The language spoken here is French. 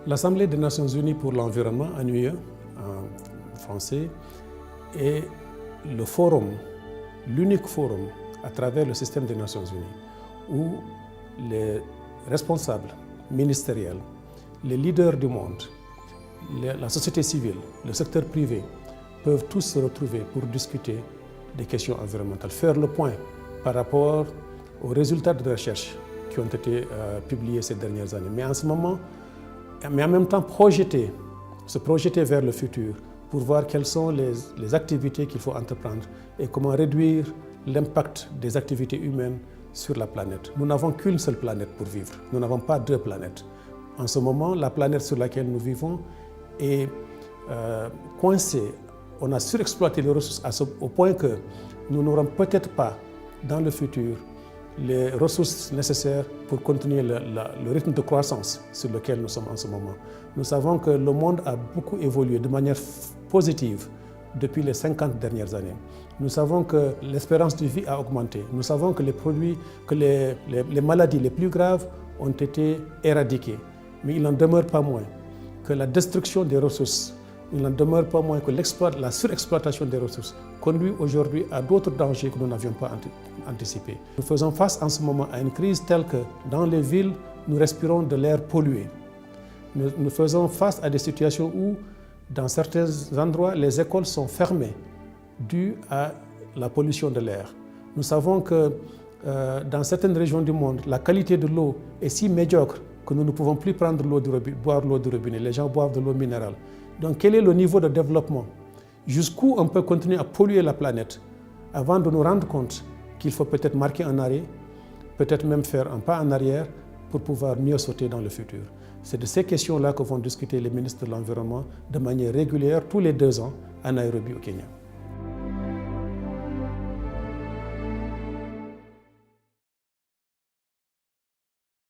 L'Assemblée des Nations Unies pour l'environnement, ANUE en français, est le forum, l'unique forum à travers le système des Nations Unies où les responsables ministériels, les leaders du monde, la société civile, le secteur privé peuvent tous se retrouver pour discuter des questions environnementales, faire le point par rapport aux résultats de recherche qui ont été publiés ces dernières années. Mais en même temps se projeter vers le futur pour voir quelles sont les activités qu'il faut entreprendre et comment réduire l'impact des activités humaines sur la planète. Nous n'avons qu'une seule planète pour vivre, nous n'avons pas deux planètes. En ce moment, la planète sur laquelle nous vivons est coincée. On a surexploité les ressources au point que nous n'aurons peut-être pas dans le futur les ressources nécessaires pour continuer le rythme de croissance sur lequel nous sommes en ce moment. Nous savons que le monde a beaucoup évolué de manière positive depuis les 50 dernières années. Nous savons que l'espérance de vie a augmenté. Nous savons que les maladies les plus graves ont été éradiquées. Mais il n'en demeure pas moins que la destruction des ressources, il n'en demeure pas moins que la surexploitation des ressources conduit aujourd'hui à d'autres dangers que nous n'avions pas anticipés. Nous faisons face en ce moment à une crise telle que dans les villes, nous respirons de l'air pollué. Nous faisons face à des situations où, dans certains endroits, les écoles sont fermées dues à la pollution de l'air. Nous savons que dans certaines régions du monde, la qualité de l'eau est si médiocre que nous ne pouvons plus prendre boire l'eau du robinet. Les gens boivent de l'eau minérale. Donc quel est le niveau de développement? Jusqu'où on peut continuer à polluer la planète avant de nous rendre compte qu'il faut peut-être marquer un arrêt, peut-être même faire un pas en arrière pour pouvoir mieux sauter dans le futur. C'est de ces questions-là que vont discuter les ministres de l'Environnement de manière régulière tous les 2 ans à Nairobi au Kenya.